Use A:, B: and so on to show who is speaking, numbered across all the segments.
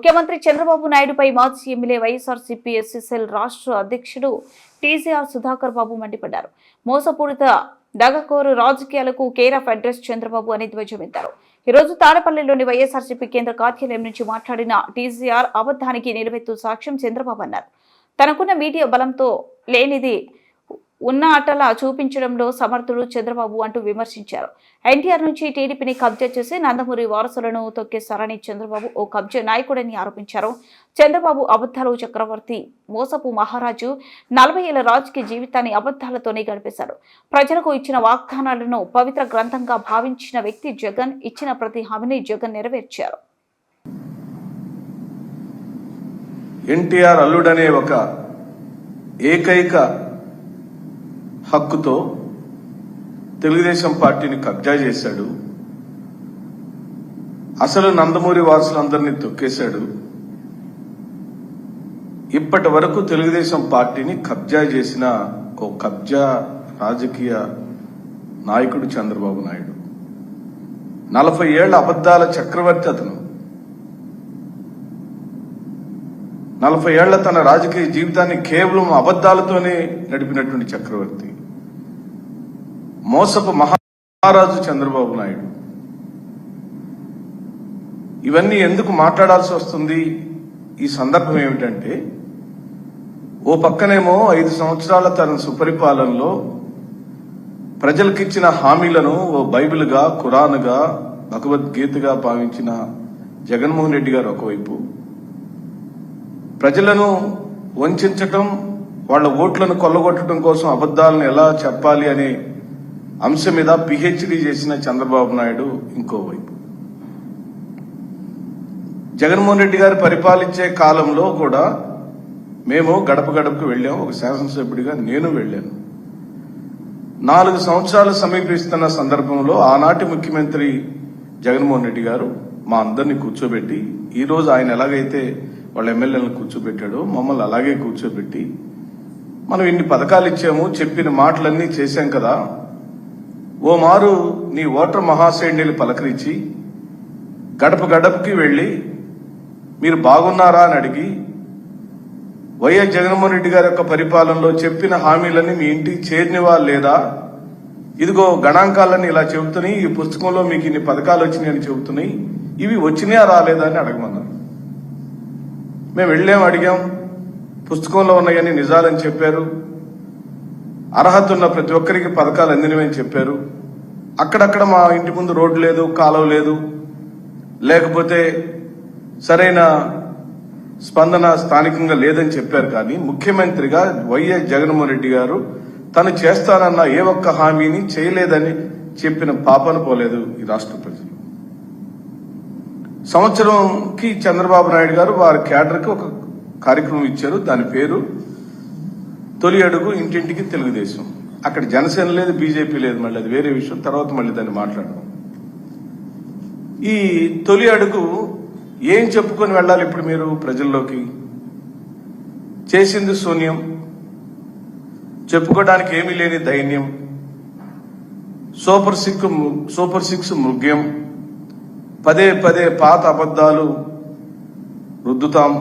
A: ముఖ్యమంత్రి చంద్రబాబు నాయుడుపై మాజీ MLA YSRCP SC cell రాష్ట్ర అధ్యక్షుడు టీజీఆర్ సుధాకర్ బాబు మండిపడ్డారు. మోసపూరిత దగకోరు రాజకీయాలకు కేర్ ఆఫ్ అడ్రస్ చంద్రబాబు అని ధ్వజమెత్తారు. ఈ రోజు తాడేపల్లిలోని వైఎస్ఆర్సీపీ కేంద్ర కార్యాలయం నుంచి మాట్లాడిన టీజీఆర్ అబద్ధానికి నిలువెత్తు సాక్ష్యం చంద్రబాబు అన్నారు. తనకున్న మీడియా బలంతో లేనిది ఉన్న అటలా చూపించడంలో సమర్థుడు చంద్రబాబు అంటూ విమర్శించారు. ఎన్టీఆర్ నుంచి టీడీపీని కబ్జా చేసి నందమూరి వారసులను తొక్కేశారని చంద్రబాబు ఓ కబ్జా నాయకుడని ఆరోపించారు. చంద్రబాబు అబద్ధాలు చక్రవర్తి, మోసపు మహారాజు, 40 ఏళ్ల రాజకీయ జీవితాన్ని అబద్ధాలతోనే గడిపేశాడు. ప్రజలకు ఇచ్చిన వాగ్దానాలను పవిత్ర గ్రంథంగా భావించిన వ్యక్తి జగన్. ఇచ్చిన ప్రతి హామీని జగన్ నెరవేర్చారు.
B: ఎన్టీఆర్ అల్లుడనే ఒక ఏకైక హక్కుతో తెలుగుదేశం పార్టీని కబ్జా చేశాడు. అసలు నందమూరి వారసులందరినీ తొక్కేశాడు. ఇప్పటి వరకు తెలుగుదేశం పార్టీని కబ్జా చేసిన ఓ కబ్జా రాజకీయ నాయకుడు చంద్రబాబు నాయుడు. 40 ఏళ్ల అబద్ధాల చక్రవర్తి అతను. 40 ఏళ్ల తన రాజకీయ జీవితాన్ని కేవలం అబద్ధాలతోనే నడిపినటువంటి చక్రవర్తి, మోసపు మహారాజు చంద్రబాబు నాయుడు. ఇవన్నీ ఎందుకు మాట్లాడాల్సి వస్తుంది? ఈ సందర్భం ఏమిటంటే, ఓ పక్కనేమో 5 సంవత్సరాల తన సుపరిపాలనలో ప్రజలకిచ్చిన హామీలను ఓ బైబిల్గా, ఖురాన్గా, భగవద్గీతగా భావించిన జగన్మోహన్ రెడ్డి గారు ఒకవైపు, ప్రజలను వంచటం, వాళ్ళ ఓట్లను కొల్లగొట్టడం కోసం అబద్ధాలను ఎలా చెప్పాలి అనే అంశం మీద పిహెచ్డి చేసిన చంద్రబాబు నాయుడు ఇంకోవైపు. జగన్మోహన్ రెడ్డి గారు పరిపాలించే కాలంలో కూడా మేము గడప గడపకు వెళ్ళాం. ఒక శాసనసభ్యుడిగా నేను వెళ్ళాను. 4 సంవత్సరాలు సమీపిస్తున్న సందర్భంలో ఆనాటి ముఖ్యమంత్రి జగన్మోహన్ రెడ్డి గారు మా అందరినీ కూర్చోబెట్టి, ఈ రోజు ఆయన ఎలాగైతే వాళ్ళ ఎమ్మెల్యేలను కూర్చోబెట్టాడో మమ్మల్ని అలాగే కూర్చోబెట్టి, మనం ఇన్ని పథకాలు ఇచ్చాము, చెప్పిన మాటలన్నీ చేశాం కదా, ఓ మారు నీ ఓటర్ మహాశైన్యులు పలకరించి గడప గడపకి వెళ్లి మీరు బాగున్నారా అని అడిగి, వైఎస్ జగన్మోహన్ రెడ్డి గారి యొక్క పరిపాలనలో చెప్పిన హామీలన్నీ మీ ఇంటికి చేరినవా లేదా, ఇదిగో గణాంకాలన్నీ ఇలా చెబుతున్నాయి, ఈ పుస్తకంలో మీకు ఇన్ని పథకాలు వచ్చినాయని చెబుతున్నాయి, ఇవి వచ్చినాయా రాలేదా అని అడగమన్నారు. మేము వెళ్ళాం, అడిగాం, పుస్తకంలో ఉన్నాయని నిజాలని చెప్పారు. అర్హత ఉన్న ప్రతి ఒక్కరికి పథకాలు అందినవని చెప్పారు. అక్కడక్కడ మా ఇంటి ముందు రోడ్డు లేదు, కాలువ లేదు, లేకపోతే సరైన స్పందన స్థానికంగా లేదని చెప్పారు. కానీ ముఖ్యమంత్రిగా వైఎస్ జగన్మోహన్ రెడ్డి గారు తను చేస్తానన్న ఏ ఒక్క హామీని చేయలేదని చెప్పిన పాపన పోలేదు ఈ రాష్ట్ర ప్రజలు. సంవత్సరంకి చంద్రబాబు నాయుడు గారు వారి క్యాడర్కి ఒక కార్యక్రమం ఇచ్చారు. దాని పేరు తొలి అడుగు ఇంటింటికి తెలుగుదేశం. అక్కడ జనసేన లేదు, బీజేపీ లేదు, మళ్ళీ అది వేరే విషయం, తర్వాత మళ్ళీ దాన్ని మాట్లాడదాం. ఈ తొలి అడుగు ఏం చెప్పుకొని వెళ్ళాలి ఇప్పుడు మీరు ప్రజల్లోకి? చేసింది శూన్యం, చెప్పుకోవడానికి ఏమీ లేని దైన్యం, సూపర్ సిక్స్ మృగ్యం, పదే పదే పాత అబద్ధాలు రుద్దుతాం,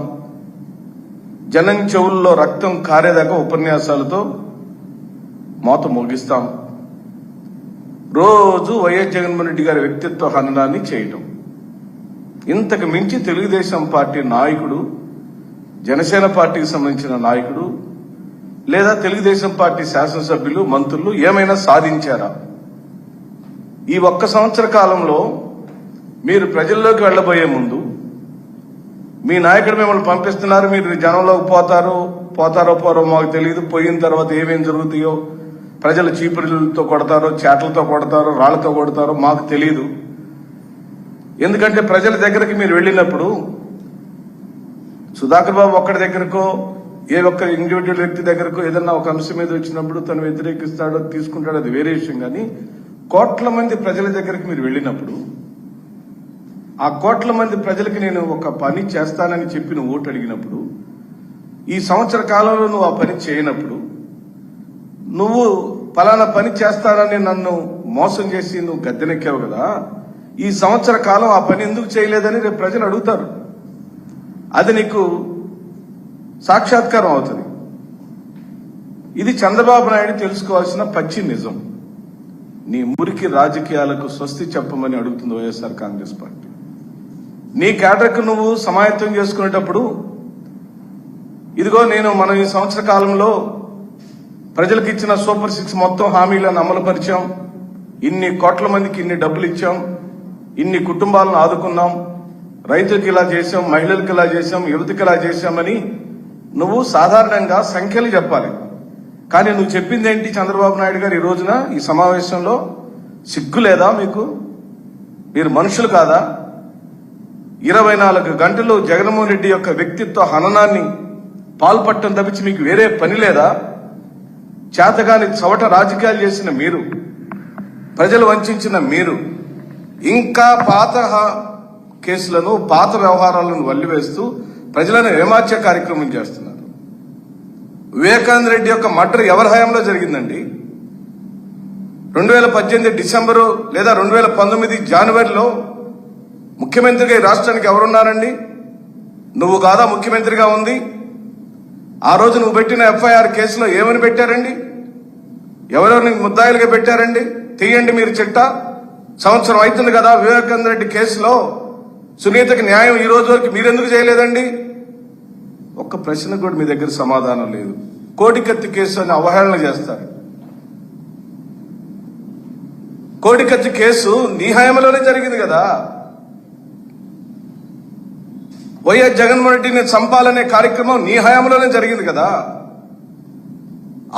B: జనం చెవుల్లో రక్తం కారేదాకా ఉపన్యాసాలతో మోత మోగిస్తాం, రోజు వైఎస్ జగన్మోహన్ రెడ్డి గారి వ్యక్తిత్వ హననాన్ని చేయటం. ఇంతకు మించి తెలుగుదేశం పార్టీ నాయకుడు, జనసేన పార్టీకి సంబంధించిన నాయకుడు లేదా తెలుగుదేశం పార్టీ శాసనసభ్యులు, మంత్రులు ఏమైనా సాధించారా? ఈ 1 సంవత్సర కాలంలో మీరు ప్రజల్లోకి వెళ్లబోయే ముందు మీ నాయకుడు మిమ్మల్ని పంపిస్తున్నారు, మీరు జనంలోకి పోతారో పోరో మాకు తెలియదు, పోయిన తర్వాత ఏమేం జరుగుతాయో, ప్రజలు చీపురులతో కొడతారో, చేటలతో కొడతారో, రాళ్లతో కొడతారో మాకు తెలియదు. ఎందుకంటే ప్రజల దగ్గరికి మీరు వెళ్ళినప్పుడు సుధాకర్ బాబు ఒక్కడి దగ్గరకో, ఏ ఒక్క ఇండివిజువల్ వ్యక్తి దగ్గరకో ఏదన్నా ఒక అంశం మీద వచ్చినప్పుడు తను వ్యతిరేకిస్తాడో తీసుకుంటాడో అది వేరే విషయం. కానీ కోట్ల మంది ప్రజల దగ్గరికి మీరు వెళ్ళినప్పుడు, ఆ కోట్ల మంది ప్రజలకి నేను ఒక పని చేస్తానని చెప్పి నువ్వు ఓటు అడిగినప్పుడు, ఈ సంవత్సర కాలంలో నువ్వు ఆ పని చేయనప్పుడు, నువ్వు పలానా పని చేస్తానని నన్ను మోసం చేసి నువ్వు గద్దెనెక్కావు కదా, ఈ సంవత్సర కాలం ఆ పని ఎందుకు చేయలేదని రేపు ప్రజలు అడుగుతారు. అది నీకు సాక్షాత్కారం అవుతుంది. ఇది చంద్రబాబు నాయుడు తెలుసుకోవాల్సిన పచ్చి నిజం. నీ మురికి రాజకీయాలకు స్వస్తి చెప్పమని అడుగుతుంది వైఎస్ఆర్ కాంగ్రెస్ పార్టీ. నీ కేడర్కు నువ్వు సమాయత్తం చేసుకునేటప్పుడు ఇదిగో మనం ఈ సంవత్సర కాలంలో ప్రజలకు ఇచ్చిన సూపర్ 6 మొత్తం హామీలను అమలు పరిచాం, ఇన్ని కోట్ల మందికి ఇన్ని డబ్బులు ఇచ్చాం, ఇన్ని కుటుంబాలను ఆదుకున్నాం, రైతులకు ఇలా చేశాం, మహిళలకు ఇలా చేశాం, యువతకి ఇలా చేశామని నువ్వు సాధారణంగా సంఖ్యలు చెప్పాలి. కానీ నువ్వు చెప్పింది ఏంటి చంద్రబాబు నాయుడు గారు ఈ రోజున ఈ సమావేశంలో? సిగ్గు లేదా మీకు? మీరు మనుషులు కాదా? 24 గంటలు జగన్మోహన్ రెడ్డి యొక్క వ్యక్తిత్వ హననాన్ని పాల్పట్టడం తప్పించి మీకు వేరే పని లేదా? చేతగాని చవట రాజకీయాలు చేసిన మీరు, ప్రజలు వంచిన మీరు ఇంకా పాత కేసులను, పాత వ్యవహారాలను వల్లివేస్తూ ప్రజలను ఏమార్చే కార్యక్రమం చేస్తున్నారు. వివేకానంద రెడ్డి యొక్క మర్డర్ ఎవరి హయాంలో జరిగిందండి? 2018 డిసెంబరు లేదా 2019 జనవరిలో ముఖ్యమంత్రిగా ఈ రాష్ట్రానికి ఎవరున్నారండి? నువ్వు కాదా ముఖ్యమంత్రిగా ఉంది? ఆ రోజు నువ్వు పెట్టిన ఎఫ్ఐఆర్ కేసులో ఏమని పెట్టారండి? ఎవరెవరిని ముద్దాయిలుగా పెట్టారండి? తీయండి మీరు చిట్టా. సంవత్సరం అవుతుంది కదా వివేకానంద రెడ్డి కేసులో. సునీతకి న్యాయం ఈ రోజు వరకు మీరెందుకు చేయలేదండి? ఒక్క ప్రశ్న కూడా మీ దగ్గర సమాధానం లేదు. కోడికత్తి కేసు అని అవహేళన చేస్తారు. కోడికత్తి కేసు నీ హయాంలోనే జరిగింది కదా. వైఎస్ జగన్మోహన్ రెడ్డిని చంపాలనే కార్యక్రమం నీ హయాంలోనే జరిగింది కదా.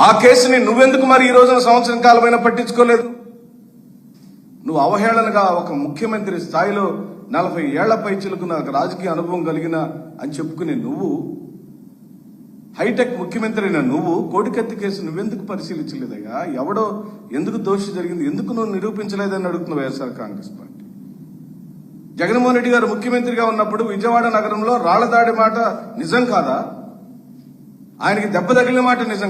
B: ఆ కేసుని నువ్వెందుకు మరి ఈ రోజున సంవత్సరం కాలమైనా పట్టించుకోలేదు? నువ్వు అవహేళనగా ఒక ముఖ్యమంత్రి స్థాయిలో 40 ఏళ్ల పైచిలకు నాకు రాజకీయ అనుభవం కలిగిన అని చెప్పుకునే నువ్వు, హైటెక్ ముఖ్యమంత్రి అయిన నువ్వు కోడికత్తి కేసు నువ్వెందుకు పరిశీలించలేదయ్యా? ఎవడో ఎందుకు దోషి జరిగింది, ఎందుకు నువ్వు నిరూపించలేదని అడుగుతున్న వైఎస్ఆర్ కాంగ్రెస్ పార్టీ. జగన్మోహన్ రెడ్డి గారు ముఖ్యమంత్రిగా ఉన్నప్పుడు విజయవాడ నగరంలో రాళ్ల దాడి మాట నిజం కాదా? ఆయనకి దెబ్బ తగిలిన మాట నిజం